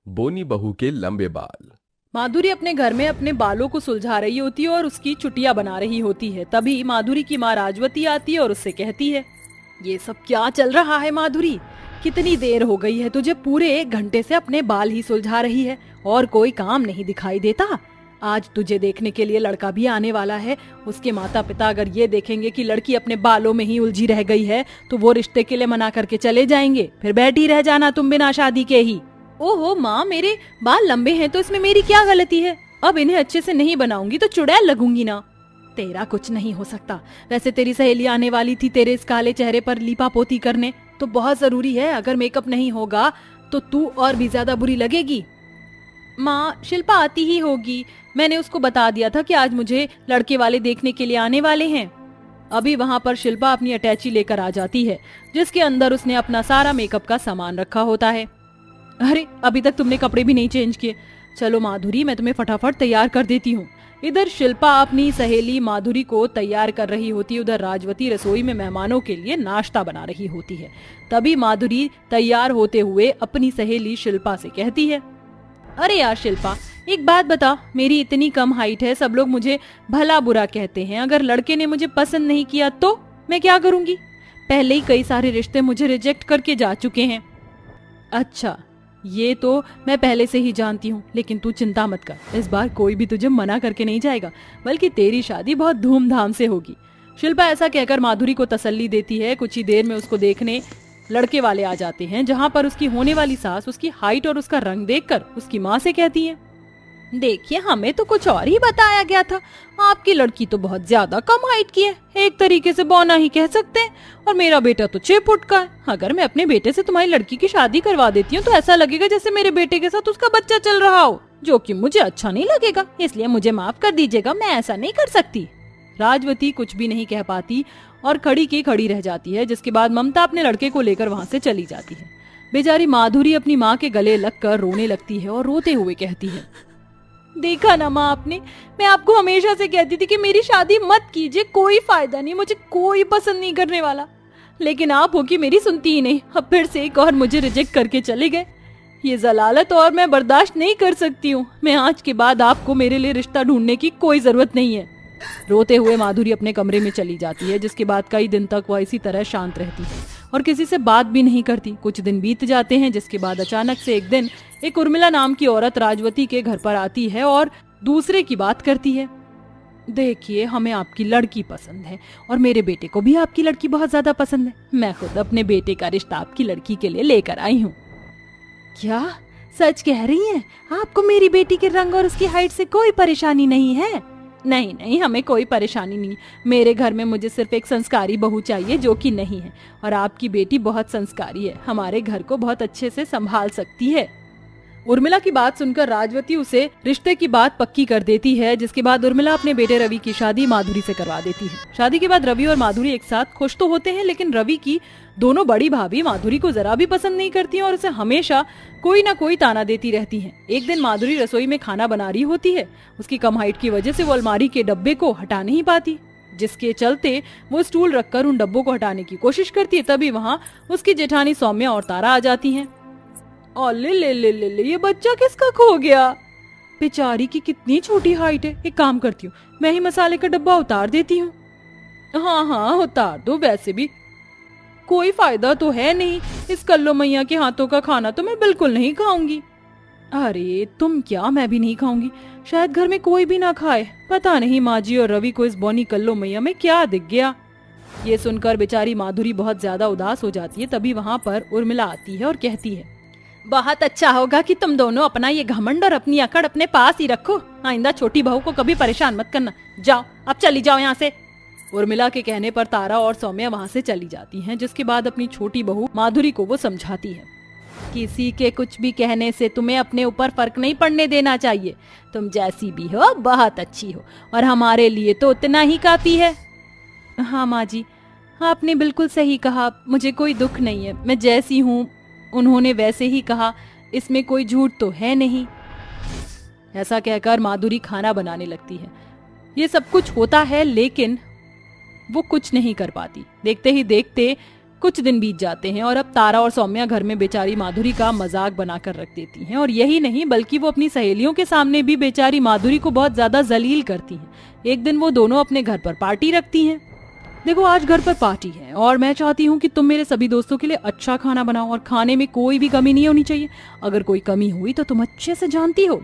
बोनी बहू के लंबे बाल। माधुरी अपने घर में अपने बालों को सुलझा रही होती है और उसकी चुटिया बना रही होती है। तभी माधुरी की माँ राजवती आती है और उससे कहती है, ये सब क्या चल रहा है माधुरी? कितनी देर हो गई है तुझे? पूरे 1 घंटे से अपने बाल ही सुलझा रही है और कोई काम नहीं दिखाई देता। आज तुझे देखने के लिए लड़का भी आने वाला है। उसके माता पिता अगर ये देखेंगे कि लड़की अपने बालों में ही उलझी रह गई है तो वो रिश्ते के लिए मना करके चले जाएंगे। फिर बैठी रह जाना तुम बिना शादी के ही। ओहो माँ, मेरे बाल लंबे हैं तो इसमें मेरी क्या गलती है? अब इन्हें अच्छे से नहीं बनाऊंगी तो चुड़ैल लगूंगी ना। तेरा कुछ नहीं हो सकता। वैसे तेरी सहेली आने वाली थी तेरे इस काले चेहरे पर लीपा पोती करने, तो बहुत जरूरी है। अगर मेकअप नहीं होगा तो तू और भी ज्यादा बुरी लगेगी। माँ, शिल्पा आती ही होगी। मैंने उसको बता दिया था कि आज मुझे लड़के वाले देखने के लिए आने वाले हैं। अभी वहाँ पर शिल्पा अपनी अटैची लेकर आ जाती है जिसके अंदर उसने अपना सारा मेकअप का सामान रखा होता है। अरे, अभी तक तुमने कपड़े भी नहीं चेंज किए। चलो माधुरी, मैं तुम्हें फटाफट तैयार कर देती हूँ। इधर शिल्पा अपनी सहेली माधुरी को तैयार कर रही होती है, उधर राजवती रसोई में मेहमानों के लिए नाश्ता बना रही होती है। तभी माधुरी तैयार होते हुए अपनी सहेली शिल्पा से कहती है, अरे यार शिल्पा, एक बात बता, मेरी इतनी कम हाइट है, सब लोग मुझे भला बुरा कहते हैं। अगर लड़के ने मुझे पसंद नहीं किया तो मैं क्या करूंगी? पहले ही कई सारे रिश्ते मुझे रिजेक्ट करके जा चुके हैं। अच्छा, ये तो मैं पहले से ही जानती हूँ, लेकिन तू चिंता मत कर। इस बार कोई भी तुझे मना करके नहीं जाएगा, बल्कि तेरी शादी बहुत धूमधाम से होगी। शिल्पा ऐसा कहकर माधुरी को तसल्ली देती है। कुछ ही देर में उसको देखने लड़के वाले आ जाते हैं, जहाँ पर उसकी होने वाली सास उसकी हाइट और उसका रंग देखकर उसकी माँ से कहती है, देखिए, हमें तो कुछ और ही बताया गया था। आपकी लड़की तो बहुत ज्यादा कम हाइट की है, एक तरीके से बौना ही कह सकते हैं। और मेरा बेटा तो 6 फुट का है। अगर मैं अपने बेटे से तुम्हारी लड़की की शादी करवा देती हूँ तो ऐसा लगेगा जैसे मेरे बेटे के साथ उसका बच्चा चल रहा हो, जो कि मुझे अच्छा नहीं लगेगा। इसलिए मुझे माफ कर दीजिएगा, मैं ऐसा नहीं कर सकती। राजवती कुछ भी नहीं कह पाती और खड़ी की खड़ी रह जाती है, जिसके बाद ममता अपने लड़के को लेकर वहाँ से चली जाती है। बेचारी माधुरी अपनी माँ के गले लगकर रोने लगती है और रोते हुए कहती है, देखा ना माँ आपने, मैं आपको हमेशा से कहती थी कि मेरी शादी मत कीजिए, कोई फायदा नहीं, मुझे कोई पसंद नहीं करने वाला। लेकिन आप हो कि मेरी सुनती ही नहीं। अब फिर से एक और मुझे रिजेक्ट करके चले गए। ये जलालत और मैं बर्दाश्त नहीं कर सकती हूँ। मैं आज के बाद आपको मेरे लिए रिश्ता ढूंढने की कोई जरूरत नहीं है। रोते हुए माधुरी अपने कमरे में चली जाती है, जिसके बाद कई दिन तक वह इसी तरह शांत रहती है और किसी से बात भी नहीं करती। कुछ दिन बीत जाते हैं, जिसके बाद अचानक से एक दिन एक उर्मिला नाम की औरत राजवती के घर पर आती है और दूसरे की बात करती है, देखिए, हमें आपकी लड़की पसंद है और मेरे बेटे को भी आपकी लड़की बहुत ज्यादा पसंद है। मैं खुद अपने बेटे का रिश्ता आपकी लड़की के लिए लेकर आई हूँ। क्या सच कह रही हैं? आपको मेरी बेटी के रंग और उसकी हाइट से कोई परेशानी नहीं है? नहीं नहीं, हमें कोई परेशानी नहीं। मेरे घर में मुझे सिर्फ एक संस्कारी बहू चाहिए, जो कि नहीं है। और आपकी बेटी बहुत संस्कारी है, हमारे घर को बहुत अच्छे से संभाल सकती है। उर्मिला की बात सुनकर राजवती उसे रिश्ते की बात पक्की कर देती है, जिसके बाद उर्मिला अपने बेटे रवि की शादी माधुरी से करवा देती है। शादी के बाद रवि और माधुरी एक साथ खुश तो होते हैं, लेकिन रवि की दोनों बड़ी भाभी माधुरी को जरा भी पसंद नहीं करती हैं और उसे हमेशा कोई ना कोई ताना देती रहती हैं। एक दिन माधुरी रसोई में खाना बना रही होती है। उसकी कम हाइट की वजह से वो अलमारी के डब्बे को हटा नहीं पाती, जिसके चलते वो स्टूल रखकर उन डब्बों को हटाने की कोशिश करती है। तभी वहाँ उसकी जेठानी सौम्या और तारा आ जाती हैं। और ले, ये बच्चा किसका खो गया? बेचारी की कितनी छोटी हाइट है। एक काम करती हूँ, मैं ही मसाले का डब्बा उतार देती हूँ। हाँ हाँ, उतार दो। वैसे भी कोई फायदा तो है नहीं, इस कल्लो मैया के हाथों का खाना तो मैं बिल्कुल नहीं खाऊंगी। अरे तुम क्या, मैं भी नहीं खाऊंगी। शायद घर में कोई भी ना खाए। पता नहीं माँ जी और रवि को इस बौनी कल्लो मैया में क्या दिख गया। ये सुनकर बेचारी माधुरी बहुत ज्यादा उदास हो जाती है। तभी वहाँ पर उर्मिला आती है और कहती है, बहुत अच्छा होगा कि तुम दोनों अपना ये घमंड और अपनी अकड़ अपने पास ही रखो। आइंदा छोटी बहू को कभी परेशान मत करना। जाओ, अब चली जाओ यहाँ से। उर्मिला के कहने पर तारा और सौम्या वहाँ से चली जाती हैं, जिसके बाद अपनी छोटी बहू माधुरी को वो समझाती है, किसी के कुछ भी कहने से तुम्हें अपने ऊपर फर्क नहीं पड़ने देना चाहिए। तुम जैसी भी हो बहुत अच्छी हो और हमारे लिए तो उतना ही काफी है। हाँ माँ जी, आपने बिल्कुल सही कहा, मुझे कोई दुख नहीं है। मैं जैसी हूँ उन्होंने वैसे ही कहा, इसमें कोई झूठ तो है नहीं। ऐसा कहकर माधुरी खाना बनाने लगती है। ये सब कुछ होता है, लेकिन वो कुछ नहीं कर पाती। देखते ही देखते कुछ दिन बीत जाते हैं और अब तारा और सौम्या घर में बेचारी माधुरी का मजाक बनाकर रख देती हैं। और यही नहीं बल्कि वो अपनी सहेलियों के सामने भी बेचारी माधुरी को बहुत ज्यादा जलील करती हैं। एक दिन वो दोनों अपने घर पर पार्टी रखती हैं। देखो आज घर पर पार्टी है और मैं चाहती हूँ कि तुम मेरे सभी दोस्तों के लिए अच्छा खाना बनाओ और खाने में कोई भी कमी नहीं होनी चाहिए। अगर कोई कमी हुई तो तुम अच्छे से जानती हो,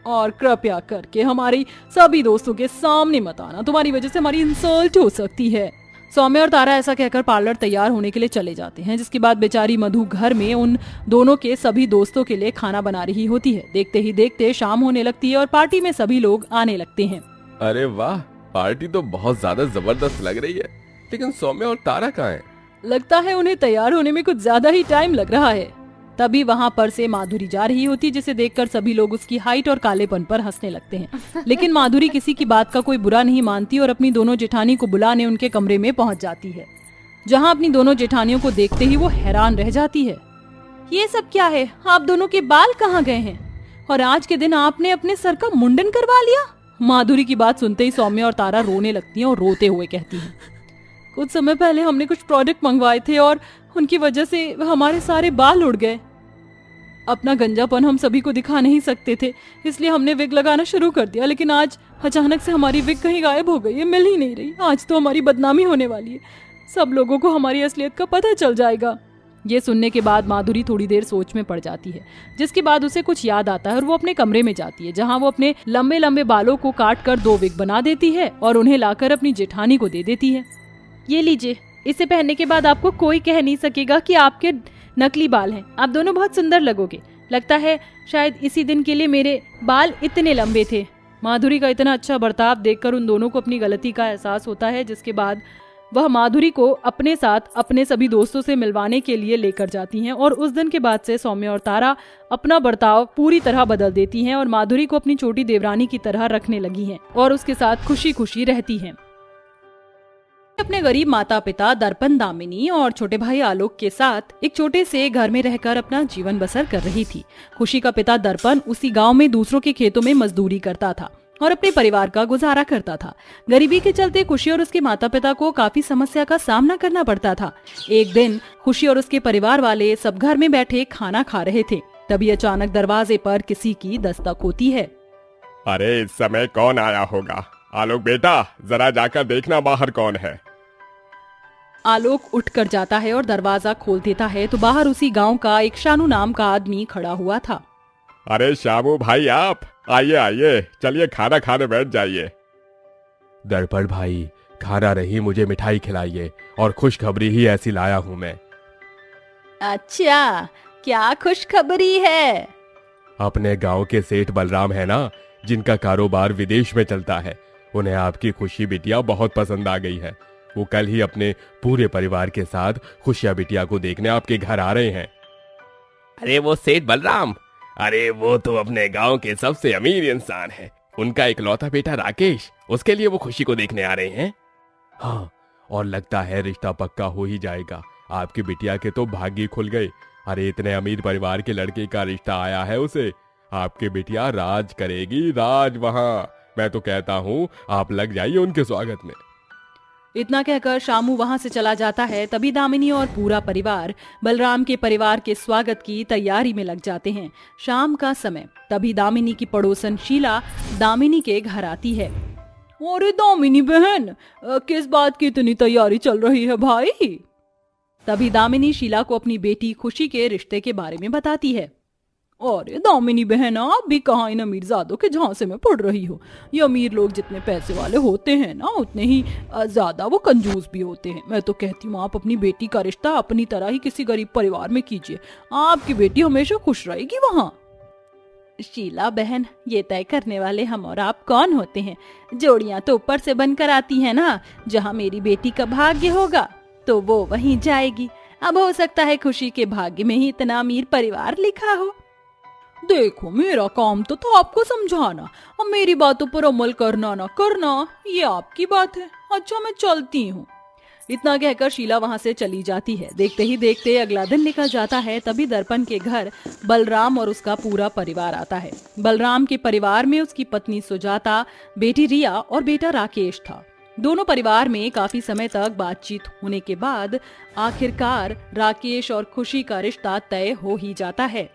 और कृपया करके हमारी सभी दोस्तों के सामने मत आना, तुम्हारी वजह से हमारी इंसल्ट हो सकती है। सौम्या और तारा ऐसा कहकर पार्लर तैयार होने के लिए चले जाते हैं, जिसके बाद बेचारी मधु घर में उन दोनों के सभी दोस्तों के लिए खाना बना रही होती है। देखते ही देखते शाम होने लगती है और पार्टी में सभी लोग आने लगते हैं। अरे वाह, पार्टी तो बहुत ज्यादा जबरदस्त लग रही है, लेकिन सौम्या और तारा कहाँ हैं? लगता है उन्हें तैयार होने में कुछ ज्यादा ही टाइम लग रहा है। तभी वहाँ पर से माधुरी जा रही होती, जिसे देखकर सभी लोग उसकी हाइट और कालेपन पर हंसने लगते हैं। लेकिन माधुरी किसी की बात का कोई बुरा नहीं मानती और अपनी दोनों जेठानी को बुलाने उनके कमरे में पहुँच जाती है, जहाँ अपनी दोनों जेठानियों को देखते ही वो हैरान रह जाती है। ये सब क्या है? आप दोनों के बाल कहाँ गए हैं? और आज के दिन आपने अपने सर का मुंडन करवा लिया? माधुरी की बात सुनते ही सौम्या और तारा रोने लगती हैं और रोते हुए कहती हैं, कुछ समय पहले हमने कुछ प्रोडक्ट मंगवाए थे और उनकी वजह से हमारे सारे बाल उड़ गए। अपना गंजापन हम सभी को दिखा नहीं सकते थे, इसलिए हमने विग लगाना शुरू कर दिया, लेकिन आज अचानक से हमारी विग कहीं गायब हो गई है, मिल ही नहीं रही। आज तो हमारी बदनामी होने वाली है, सब लोगों को हमारी असलियत का पता चल जाएगा। ये सुनने के बाद माधुरी थोड़ी देर सोच में पड़ जाती है, जिसके बाद उसे कुछ याद आता है और वो अपने कमरे में जाती है, जहाँ वो अपने लंबे लंबे बालों को काट कर 2 विग बना देती है और उन्हें लाकर अपनी जेठानी को दे देती है। ये लीजिए, इसे पहनने के बाद आपको कोई कह नहीं सकेगा कि आपके नकली बाल हैं। आप दोनों बहुत सुंदर लगोगे। लगता है शायद इसी दिन के लिए मेरे बाल इतने लंबे थे। माधुरी का इतना अच्छा बर्ताव देखकर उन दोनों को अपनी गलती का एहसास होता है, जिसके बाद वह माधुरी को अपने साथ अपने सभी दोस्तों से मिलवाने के लिए लेकर जाती हैं। और उस दिन के बाद से सौम्या और तारा अपना बर्ताव पूरी तरह बदल देती हैं और माधुरी को अपनी छोटी देवरानी की तरह रखने लगी हैं और उसके साथ खुशी खुशी रहती हैं। अपने गरीब माता पिता दर्पण, दामिनी और छोटे भाई आलोक के साथ एक छोटे से घर में रहकर अपना जीवन बसर कर रही थी। खुशी का पिता दर्पण उसी गांव में दूसरों के खेतों में मजदूरी करता था और अपने परिवार का गुजारा करता था। गरीबी के चलते खुशी और उसके माता पिता को काफी समस्या का सामना करना पड़ता था। एक दिन खुशी और उसके परिवार वाले सब घर में बैठे खाना खा रहे थे, तभी अचानक दरवाजे पर किसी की दस्तक होती है। अरे इस समय कौन आया होगा? आलोक बेटा, जरा जाकर देखना बाहर कौन है। आलोक उठकर जाता है और दरवाजा खोल देता है तो बाहर उसी गांव का एक शानू नाम का आदमी खड़ा हुआ था। अरे शामू भाई, आप आइए आइए, चलिए खाना खाने बैठ जाइए। दर्पण भाई, खाना नहीं, मुझे मिठाई खिलाइए, और खुशखबरी ही ऐसी लाया हूँ मैं। अच्छा, क्या खुशखबरी है? अपने गांव के सेठ बलराम है ना, जिनका कारोबार विदेश में चलता है, उन्हें आपकी खुशी बिटिया बहुत पसंद आ गई है। वो कल ही अपने पूरे परिवार के साथ खुशिया बिटिया को देखने आपके घर आ रहे हैं। अरे वो सेठ बलराम, अरे वो तो अपने गांव के सबसे अमीर इंसान है। उनका इकलौता बेटा राकेश, उसके लिए वो खुशी को देखने आ रहे हैं। हाँ, और लगता है रिश्ता पक्का हो ही जाएगा। आपकी बिटिया के तो भाग्य खुल गए। अरे इतने अमीर परिवार के लड़के का रिश्ता आया है उसे। आपकी बिटिया राज करेगी, राज वहां। मैं तो कहता हूँ आप लग जाइए उनके स्वागत में। इतना कहकर शामू वहां से चला जाता है। तभी दामिनी और पूरा परिवार बलराम के परिवार के स्वागत की तैयारी में लग जाते हैं। शाम का समय, तभी दामिनी की पड़ोसन शीला दामिनी के घर आती है। अरे दामिनी बहन, किस बात की इतनी तैयारी चल रही है भाई? तभी दामिनी शीला को अपनी बेटी खुशी के रिश्ते के बारे में बताती है। अरे दामिनी बहन, आप भी कहाँ इन अमीरजादों के झांसे में पड़ रही हो? ये अमीर लोग जितने पैसे वाले होते हैं ना, उतने ही ज्यादा वो कंजूस भी होते हैं। मैं तो कहती हूँ आप अपनी बेटी का रिश्ता अपनी तरह ही किसी गरीब परिवार में कीजिए। आपकी बेटी हमेशा खुश रहेगी वहाँ। शीला बहन, ये तय करने वाले हम और आप कौन होते हैं? जोड़ियां तो ऊपर से बनकर आती है ना। जहाँ मेरी बेटी का भाग्य होगा तो वो वहीं जाएगी। अब हो सकता है खुशी के भाग्य में ही इतना अमीर परिवार लिखा हो। देखो, मेरा काम तो था आपको समझाना, अब मेरी बातों पर अमल करना ना करना ये आपकी बात है। अच्छा, मैं चलती हूँ। इतना कहकर शीला वहाँ से चली जाती है। देखते ही देखते अगला दिन निकल जाता है। तभी दर्पण के घर बलराम और उसका पूरा परिवार आता है। बलराम के परिवार में उसकी पत्नी सुजाता, बेटी रिया और बेटा राकेश था। दोनों परिवार में काफी समय तक बातचीत होने के बाद आखिरकार राकेश और खुशी का रिश्ता तय हो ही जाता है।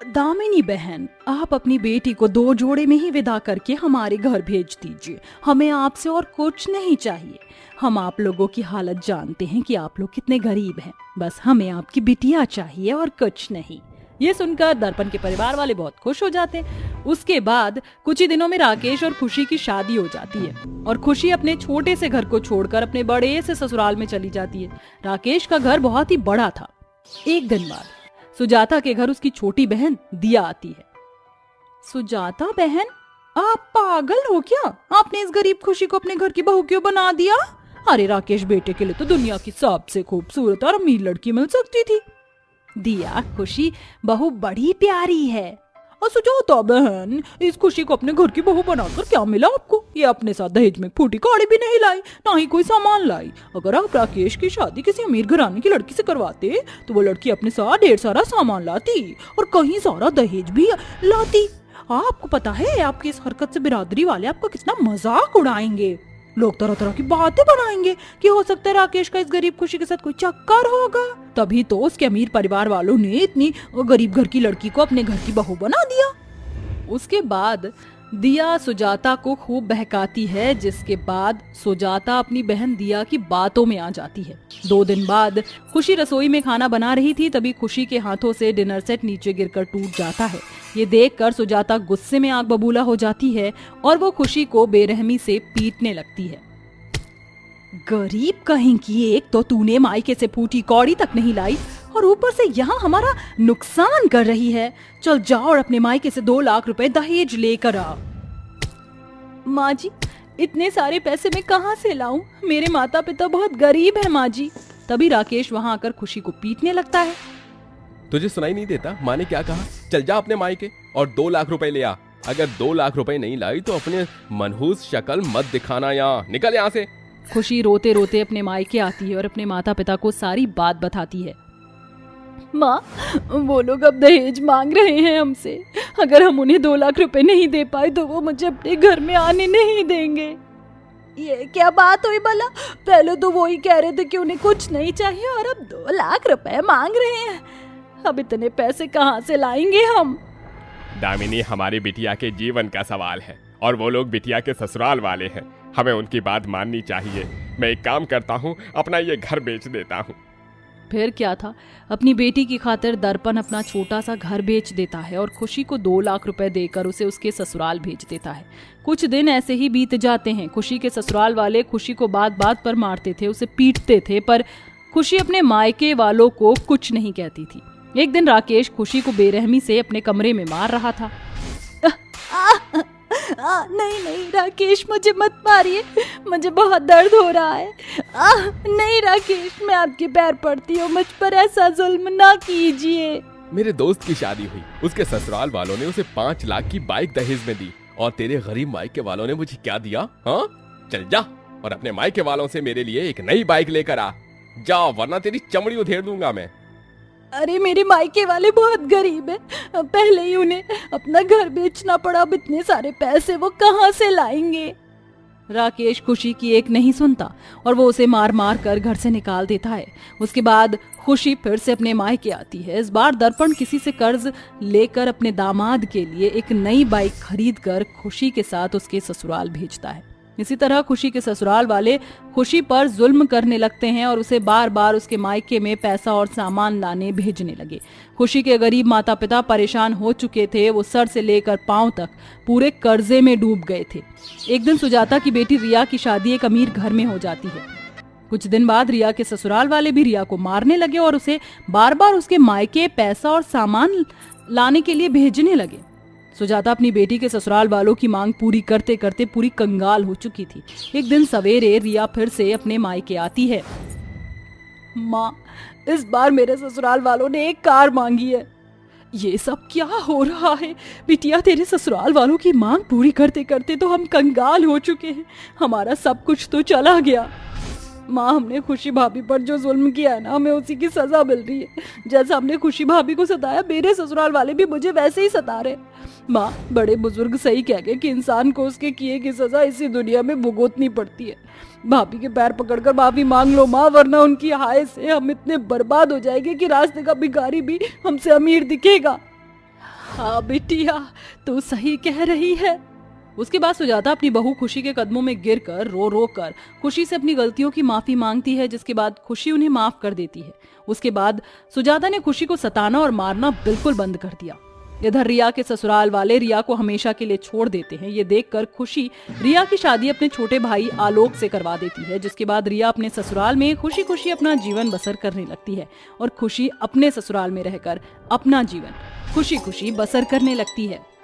दामिनी बहन, आप अपनी बेटी को 2 जोड़े में ही विदा करके हमारे घर भेज दीजिए। हमें आपसे और कुछ नहीं चाहिए। हम आप लोगों की हालत जानते हैं कि आप लोग कितने गरीब हैं। बस हमें आपकी बिटिया चाहिए और कुछ नहीं। ये सुनकर दर्पण के परिवार वाले बहुत खुश हो जाते हैं। उसके बाद कुछ ही दिनों में राकेश और खुशी की शादी हो जाती है और खुशी अपने छोटे से घर को छोड़कर अपने बड़े से ससुराल में चली जाती है। राकेश का घर बहुत ही बड़ा था। एक दिन बाद सुजाता के घर उसकी छोटी बहन दिया आती है। सुजाता बहन, आप पागल हो क्या? आपने इस गरीब खुशी को अपने घर की बहू क्यों बना दिया? अरे राकेश बेटे के लिए तो दुनिया की सबसे खूबसूरत और अमीर लड़की मिल सकती थी। दिया, खुशी बहू बड़ी प्यारी है। और सुजाता बहन, इस खुशी को अपने घर की बहू बनाकर क्या मिला आपको? ये अपने साथ दहेज में फूटी कौड़ी भी नहीं लाई, ना ही कोई सामान लाई। अगर आप राकेश की शादी किसी अमीर घराने की लड़की से करवाते तो वो लड़की अपने साथ ढेर सारा सामान लाती और कहीं सारा दहेज भी लाती। आपको पता है आपकी इस हरकत से बिरादरी वाले आपका कितना मजाक उड़ाएंगे। लोग तरह तरह की बातें बनाएंगे कि हो सकता है राकेश का इस गरीब खुशी के साथ कोई चक्कर होगा। तभी तो उसके अमीर परिवार वालों ने इतनी गरीब घर की लड़की को अपने घर की बहू बना दिया। उसके बाद दिया सुजाता को खूब बहकाती है, जिसके बाद सुजाता अपनी बहन दिया की बातों में आ जाती है। 2 दिन बाद खुशी रसोई में खाना बना रही थी, तभी खुशी के हाथों से डिनर सेट नीचे गिरकर टूट जाता है। ये देखकर सुजाता गुस्से में आग बबूला हो जाती है और वो खुशी को बेरहमी से पीटने लगती है। गरीब कहीं की, एक तो तूने मायके से फूटी कौड़ी तक नहीं लाई और ऊपर से यहाँ हमारा नुकसान कर रही है। चल जाओ और अपने मायके से 2 लाख रुपए दहेज लेकर आ। माँ जी, इतने सारे पैसे मैं कहाँ से लाऊं? मेरे माता पिता बहुत गरीब हैं माँ जी। तभी राकेश वहाँ आकर खुशी को पीटने लगता है। तुझे सुनाई नहीं देता? माँ ने क्या कहा? चल जा अपने मायके और 2 लाख रुपए ले आ। अगर 2 लाख रुपए नहीं लाई तो अपने मनहूस शक्ल मत दिखाना। यहाँ निकल यहाँ से। खुशी रोते रोते अपने मायके आती है और अपने माता पिता को सारी बात बताती है। माँ, वो लोग अब दहेज मांग रहे हैं हमसे। अगर हम उन्हें 2 लाख रुपए नहीं दे पाए तो वो मुझे अपने घर में आने नहीं देंगे। ये क्या बात हुई भला? पहले तो वो ही कह रहे थे कि उन्हें कुछ नहीं चाहिए और अब 2 लाख रुपए मांग रहे हैं। अब इतने पैसे कहाँ से लाएंगे हम? दामिनी, हमारी बिटिया के जीवन का सवाल है और वो लोग बिटिया के ससुराल वाले हैं। हमें उनकी बात माननी चाहिए। मैं एक काम करता हूँ, अपना ये घर बेच देता हूँ। फिर क्या था, अपनी बेटी की खातिर दर्पण अपना छोटा सा घर बेच देता है और खुशी को 2 लाख रुपए देकर उसे उसके ससुराल भेज देता है। कुछ दिन ऐसे ही बीत जाते हैं। खुशी के ससुराल वाले खुशी को बात बात पर मारते थे, उसे पीटते थे, पर खुशी अपने मायके वालों को कुछ नहीं कहती थी। एक दिन राकेश खुशी को बेरहमी से अपने कमरे में मार रहा था। नहीं राकेश, मुझे मत मारिए, मुझे बहुत दर्द हो रहा है। नहीं राकेश, मैं आपके पैर पड़ती हूँ, मुझ पर ऐसा जुल्म ना कीजिए। मेरे दोस्त की शादी हुई, उसके ससुराल वालों ने उसे 5 लाख की बाइक दहेज में दी और तेरे गरीब मायके वालों ने मुझे क्या दिया? हाँ, चल जा और अपने मायके वालों से मेरे लिए एक नई बाइक लेकर आ। जा, वरना तेरी चमड़ी उधेड़ दूंगा मैं। अरे मेरे मायके वाले बहुत गरीब हैं, पहले ही उन्हें अपना घर बेचना पड़ा, अब इतने सारे पैसे वो कहाँ से लाएंगे? राकेश खुशी की एक नहीं सुनता और वो उसे मार मार कर घर से निकाल देता है। उसके बाद खुशी फिर से अपने मायके आती है। इस बार दर्पण किसी से कर्ज लेकर अपने दामाद के लिए एक नई बाइक खरीद कर खुशी के साथ उसके ससुराल भेजता है। इसी तरह खुशी के ससुराल वाले खुशी पर जुल्म करने लगते हैं और उसे बार बार उसके मायके में पैसा और सामान लाने भेजने लगे। खुशी के गरीब माता पिता परेशान हो चुके थे। वो सर से लेकर पांव तक पूरे कर्जे में डूब गए थे। एक दिन सुजाता की बेटी रिया की शादी एक अमीर घर में हो जाती है। कुछ दिन बाद रिया के ससुराल वाले भी रिया को मारने लगे और उसे बार बार उसके मायके पैसा और सामान लाने के लिए भेजने लगे। सुजाता अपनी बेटी के ससुराल वालों की मांग पूरी करते करते पूरी कंगाल हो चुकी थी। एक दिन सवेरे रिया फिर से अपने मायके आती है। माँ, इस बार मेरे ससुराल वालों ने एक कार मांगी है। ये सब क्या हो रहा है? बिटिया, तेरे ससुराल वालों की मांग पूरी करते करते तो हम कंगाल हो चुके हैं, हमारा सब कुछ तो चला गया। माँ, हमने खुशी भाभी पर जो जुल्म किया है ना, हमें उसी की सजा मिल रही है। जैसा हमने खुशी भाभी को सताया, मेरे ससुराल वाले भी मुझे वैसे ही सता रहे। माँ, बड़े बुजुर्ग सही कह गए कि इंसान को उसके किए की सजा इसी दुनिया में भुगतनी पड़ती है। भाभी के पैर पकड़कर माफी मांग लो माँ, वरना उनकी हाय से हम इतने बर्बाद हो जाएंगे कि रास्ते का भिखारी भी हमसे अमीर दिखेगा। हाँ बिटिया, तू सही कह रही है। उसके बाद सुजाता अपनी बहू खुशी के कदमों में गिरकर रो रो कर खुशी से अपनी गलतियों की माफी मांगती है, जिसके बाद खुशी उन्हें माफ कर देती है। उसके बाद सुजाता ने खुशी को सताना और मारना बिल्कुल बंद कर दिया। इधर रिया के ससुराल वाले रिया को हमेशा के लिए छोड़ देते हैं। ये देखकर खुशी रिया की शादी अपने छोटे भाई आलोक से करवा देती है, जिसके बाद रिया अपने ससुराल में खुशी खुशी अपना जीवन बसर करने लगती है और खुशी अपने ससुराल में रहकर अपना जीवन खुशी खुशी बसर करने लगती है।